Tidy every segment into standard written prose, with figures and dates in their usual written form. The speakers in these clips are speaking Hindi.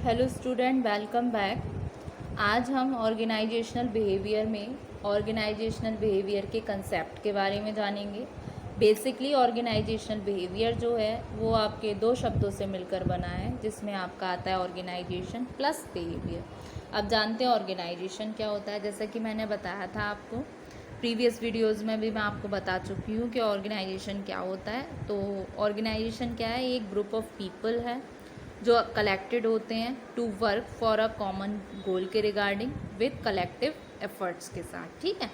Hello student, welcome back. आज हम ऑर्गेनाइजेशनल बिहेवियर के कंसेप्ट के बारे में जानेंगे। बेसिकली ऑर्गेनाइजेशनल बिहेवियर जो है वो आपके दो शब्दों से मिलकर बना है, जिसमें आपका आता है ऑर्गेनाइजेशन प्लस बिहेवियर। अब जानते हैं ऑर्गेनाइजेशन क्या होता है। जैसा कि मैंने बताया था आपको प्रीवियस वीडियोस में भी, मैं आपको बता चुकी हूँ कि ऑर्गेनाइजेशन क्या होता है। तो ऑर्गेनाइजेशन क्या है, एक ग्रुप ऑफ पीपल है जो कलेक्टेड होते हैं to work for a common goal के रिगार्डिंग विद कलेक्टिव एफर्ट्स के साथ। ठीक है,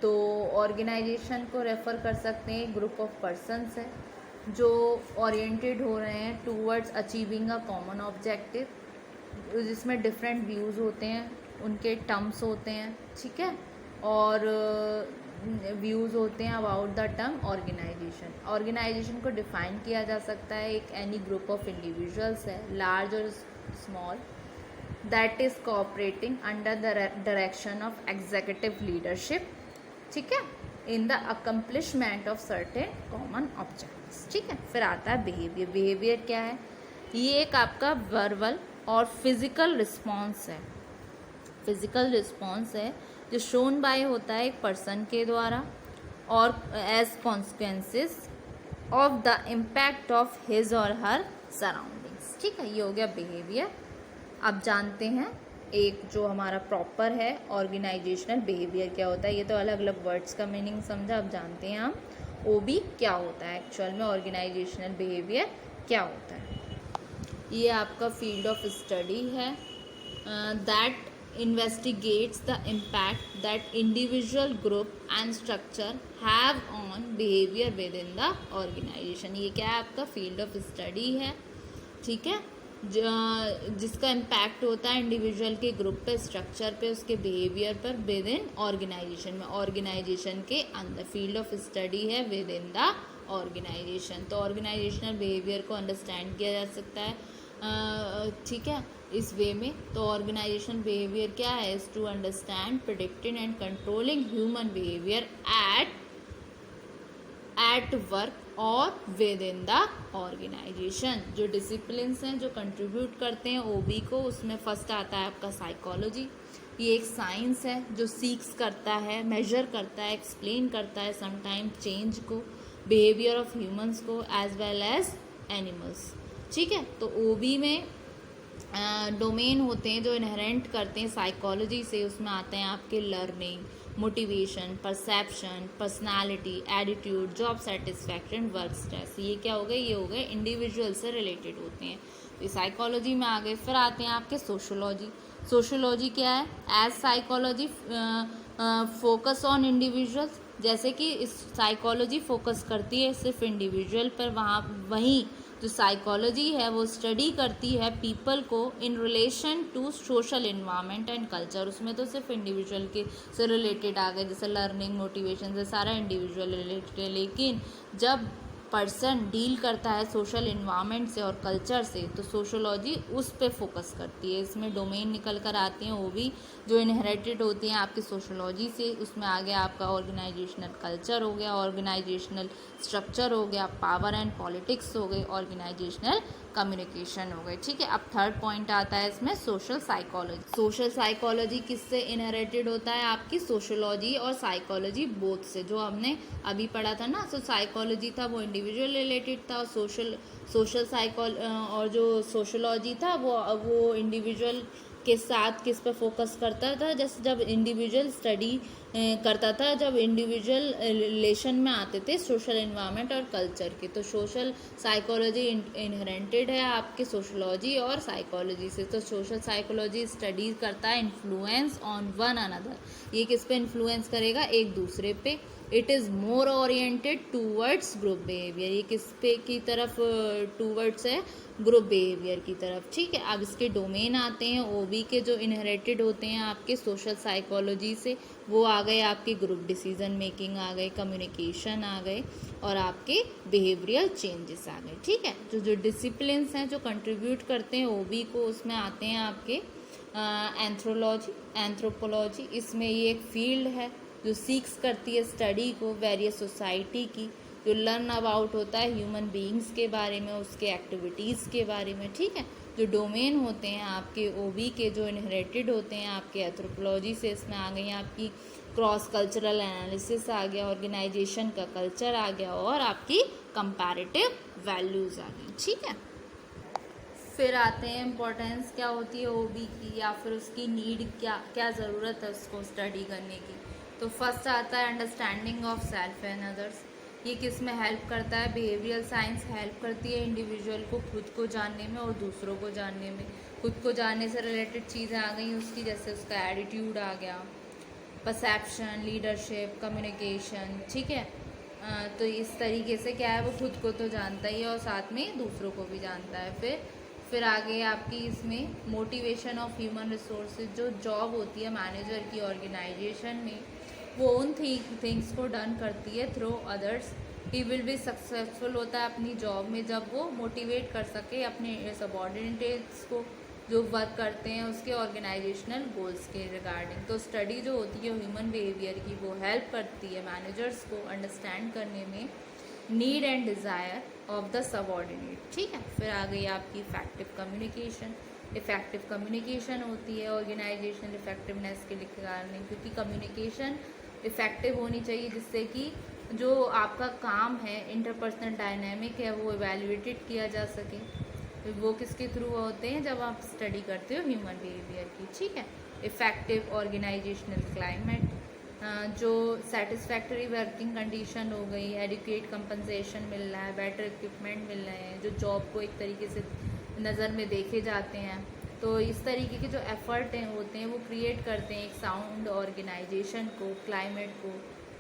तो ऑर्गेनाइजेशन को रेफर कर सकते हैं ग्रुप ऑफ पर्सन्स है जो ओरिएंटेड हो रहे हैं towards achieving a common objective, जिसमें डिफरेंट व्यूज़ होते हैं, उनके टर्म्स होते हैं। ठीक है, और व्यूज़ होते हैं about the term organisation. Organisation को डिफाइन किया जा सकता है एक एनी ग्रुप ऑफ इंडिविजुअल्स है, लार्ज और small, that is cooperating under the direction of executive leadership. ठीक है, in the accomplishment of certain common objects. ठीक है, फिर आता है बिहेवियर। बिहेवियर क्या है, ये एक आपका वर्बल और फिजिकल रिस्पॉन्स है। फिजिकल रिस्पॉन्स है जो शोन बाय होता है एक पर्सन के द्वारा और as consequences of the impact of his और हर सराउंडिंग्स। ठीक है, ये हो गया बिहेवियर। अब जानते हैं एक जो हमारा प्रॉपर है ऑर्गेनाइजेशनल बिहेवियर क्या होता है। ये तो अलग अलग वर्ड्स का मीनिंग समझा, अब जानते हैं हम ओबी क्या होता है, एक्चुअल में ऑर्गेनाइजेशनल बिहेवियर क्या होता है। ये आपका फील्ड ऑफ स्टडी है that investigates the impact that individual group and structure have on behavior within the organization। ये क्या है, आपका फील्ड ऑफ स्टडी है। ठीक है, जिसका इम्पैक्ट होता है इंडिविजुअल के ग्रुप पे, स्ट्रक्चर पे, उसके बिहेवियर पर विद इन ऑर्गेनाइजेशन में, ऑर्गेनाइजेशन के अंदर। फील्ड ऑफ स्टडी है विद इन द ऑर्गेनाइजेशन। तो ऑर्गेनाइजेशनल बिहेवियर को अंडरस्टैंड किया जा सकता है ठीक है इस वे में। तो ऑर्गेनाइजेशन बिहेवियर क्या है, is to understand, predicting and controlling human behaviour at work और विद इन द ऑर्गेनाइजेशन। जो डिसिप्लिन्स हैं जो कंट्रीब्यूट करते हैं ओबी को, उसमें फर्स्ट आता है आपका साइकोलॉजी। ये एक साइंस है जो सीक्स करता है, मेजर करता है, एक्सप्लेन करता है समटाइम चेंज को, बिहेवियर ऑफ ह्यूमंस को एज वेल एज एनिमल्स। ठीक है, तो ओबी में डोमेन होते हैं जो इनहेरेंट करते हैं साइकोलॉजी से। उसमें आते हैं आपके learning, motivation, perception, personality, attitude, job satisfaction, work stress. ये क्या हो गए, ये हो गए इंडिविजुअल से रिलेटेड होते हैं, तो साइकोलॉजी में आ गए। फिर आते हैं आपके सोशोलॉजी। सोशोलॉजी क्या है, as psychology focus on individuals. जैसे कि इस साइकोलॉजी फोकस करती है सिर्फ इंडिविजुअल पर, वहीं जो साइकोलॉजी है वो स्टडी करती है पीपल को in relation to social environment and culture. उसमें तो सिर्फ इंडिविजुअल के से रिलेटेड आ गए, जैसे लर्निंग, मोटिवेशन से सारा इंडिविजुअल रिलेटेड है। लेकिन जब पर्सन डील करता है सोशल इन्वायरमेंट से और कल्चर से, तो सोशोलॉजी उस पे फोकस करती है। इसमें डोमेन निकल कर आती हैं वो भी जो इनहेरिटेड होती हैं आपकी सोशोलॉजी से। उसमें आ गया आपका ऑर्गेनाइजेशनल कल्चर हो गया, ऑर्गेनाइजेशनल स्ट्रक्चर हो गया, पावर एंड पॉलिटिक्स हो गई, ऑर्गेनाइजेशनल कम्युनिकेशन हो गई। ठीक है, अब थर्ड पॉइंट आता है इसमें सोशल साइकोलॉजी। सोशल साइकोलॉजी किससे इनहेरिटेड होता है, आपकी सोशोलॉजी और साइकोलॉजी बोथ से। जो हमने अभी पढ़ा था ना, तो साइकोलॉजी था वो इंडिविजुअल रिलेटेड था, और जो सोशोलॉजी था वो इंडिविजुअल के साथ किस पे फोकस करता था, जैसे जब इंडिविजुअल स्टडी करता था, जब इंडिविजुअल रिलेशन में आते थे सोशल इन्वायरमेंट और कल्चर के। तो सोशल साइकोलॉजी इनहेरेंटेड है आपके सोशोलॉजी और साइकोलॉजी से। तो सोशल साइकोलॉजी स्टडी करता है इन्फ्लुएंस ऑन वन अनदर। ये किस पे इन्फ्लुएंस करेगा, एक दूसरे पे। It is more oriented towards group behaviour. ये किस पे की तरफ टूवर्ड्स है, ग्रुप बिहेवियर की तरफ। ठीक है, अब इसके डोमेन आते हैं ओबी के जो इनहेरिटेड होते हैं आपके सोशल साइकोलॉजी से। वो आ गए आपके ग्रुप डिसीजन मेकिंग आ गए, कम्युनिकेशन आ गए, और आपके बिहेवियरल चेंजेस आ गए। ठीक है, जो डिसिप्लिन्स हैं जो कंट्रीब्यूट करते हैं ओबी को, उसमें आते हैं आपके एंथ्रोपोलॉजी। इसमें ये एक फील्ड है जो सीक्स करती है स्टडी को वेरियस सोसाइटी की, जो लर्न अबाउट होता है ह्यूमन बीइंग्स के बारे में, उसके एक्टिविटीज़ के बारे में। ठीक है, जो डोमेन होते हैं आपके ओबी के, जो इनहेरिटेड होते हैं आपके एथ्रोपोलॉजी से, इसमें आ गई आपकी क्रॉस कल्चरल एनालिसिस आ गया, ऑर्गेनाइजेशन का कल्चर आ गया, और आपकी कंपैरेटिव वैल्यूज़ आ गई। ठीक है, फिर आते हैं इम्पोर्टेंस क्या होती है ओबी की, या फिर उसकी नीड क्या ज़रूरत है उसको स्टडी करने की। तो फर्स्ट आता है understanding of self and others. ये किस में हेल्प करता है? बिहेवियरल साइंस हेल्प करती है इंडिविजुअल को खुद को जानने में और दूसरों को जानने में। खुद को जानने से रिलेटेड चीज़ें आ गई उसकी, जैसे उसका एटीट्यूड आ गया, परसेप्शन, लीडरशिप, कम्युनिकेशन। ठीक है, तो इस तरीके से क्या है, वो खुद को तो जानता ही है और साथ में दूसरों को भी जानता है। फिर आगे आपकी इसमें मोटिवेशन ऑफ ह्यूमन रिसोर्सेज, जो जॉब होती है मैनेजर की ऑर्गेनाइजेशन में, वो उन थिंग्स को डन करती है through others. He will be successful होता है अपनी जॉब में जब वो मोटिवेट कर सके अपने सबऑर्डिनेट्स को जो वर्क करते हैं उसके ऑर्गेनाइजेशनल गोल्स के रिगार्डिंग। तो स्टडी जो होती है ह्यूमन बिहेवियर की, वो हेल्प करती है मैनेजर्स को अंडरस्टैंड करने में need and desire of the subordinate. ठीक है, फिर आ गई आपकी इफेक्टिव कम्युनिकेशन। इफेक्टिव कम्युनिकेशन होती है ऑर्गेनाइजेशनल इफेक्टिवनेस के निकालने, क्योंकि कम्युनिकेशन इफेक्टिव होनी चाहिए जिससे कि जो आपका काम है, इंटरपर्सनल डायनामिक है, वो इवेल्युएटेड किया जा सके। वो किसके थ्रू होते हैं? जब आप स्टडी करते हो ह्यूमन बिहेवियर की। ठीक है, इफेक्टिव ऑर्गेनाइजेशनल क्लाइमेट, जो सेटिस्फैक्टरी वर्किंग कंडीशन हो गई, एडिक्वेट कंपनसेशन मिल रहा है, बेटर इक्विपमेंट मिल रहे हैं, जो जॉब को एक तरीके से नज़र में देखे जाते हैं। तो इस तरीके के जो एफर्ट हैं होते हैं वो क्रिएट करते हैं एक साउंड ऑर्गेनाइजेशन को, क्लाइमेट को,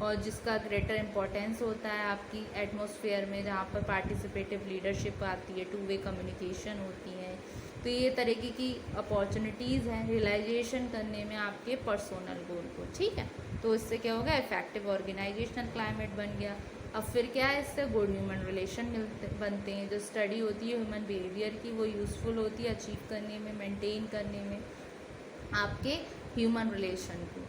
और जिसका ग्रेटर इम्पोर्टेंस होता है आपकी एटमॉस्फेयर में, जहाँ पर पार्टिसिपेटिव लीडरशिप आती है, टू वे कम्युनिकेशन होती है। तो ये तरीके की अपॉर्चुनिटीज़ हैं रियलाइजेशन करने में आपके पर्सनल गोल को। ठीक है, तो इससे क्या होगा? इफेक्टिव ऑर्गेनाइजेशनल क्लाइमेट बन गया। अब फिर क्या है, इससे गुड ह्यूमन रिलेशन बनते हैं। जो स्टडी होती है ह्यूमन बिहेवियर की, वो यूज़फुल होती है अचीव करने में, मेंटेन करने में आपके ह्यूमन रिलेशन को,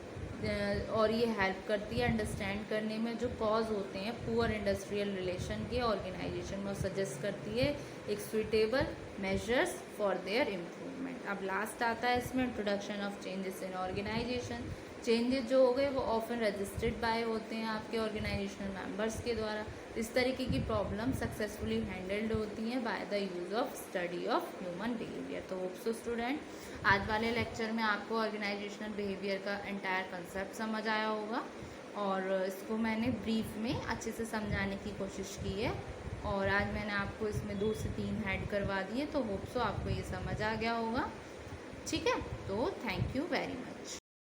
और ये हेल्प करती है अंडरस्टैंड करने में जो कॉज होते हैं पुअर इंडस्ट्रियल रिलेशन के ऑर्गेनाइजेशन में, सजेस्ट करती है एक suitable measures for their improvement. अब लास्ट आता है इसमें introduction of changes in organisation. Changes जो हो गए वो ऑफन रजिस्टर्ड बाय होते हैं आपके ऑर्गेनाइजेशनल मेंबर्स के द्वारा। इस तरीके की प्रॉब्लम सक्सेसफुली हैंडल्ड होती हैं by the use of study of human behaviour. तो होप सो स्टूडेंट, आज वाले लेक्चर में आपको ऑर्गेनाइजेशनल बिहेवियर का एंटायर कंसेप्ट समझ आया होगा, और इसको मैंने ब्रीफ में अच्छे से समझाने की कोशिश की है, और आज मैंने आपको इसमें 2 से 3 हेड करवा दिए। तो होप सो आपको ये समझ आ गया होगा। ठीक है, तो थैंक यू वेरी मच।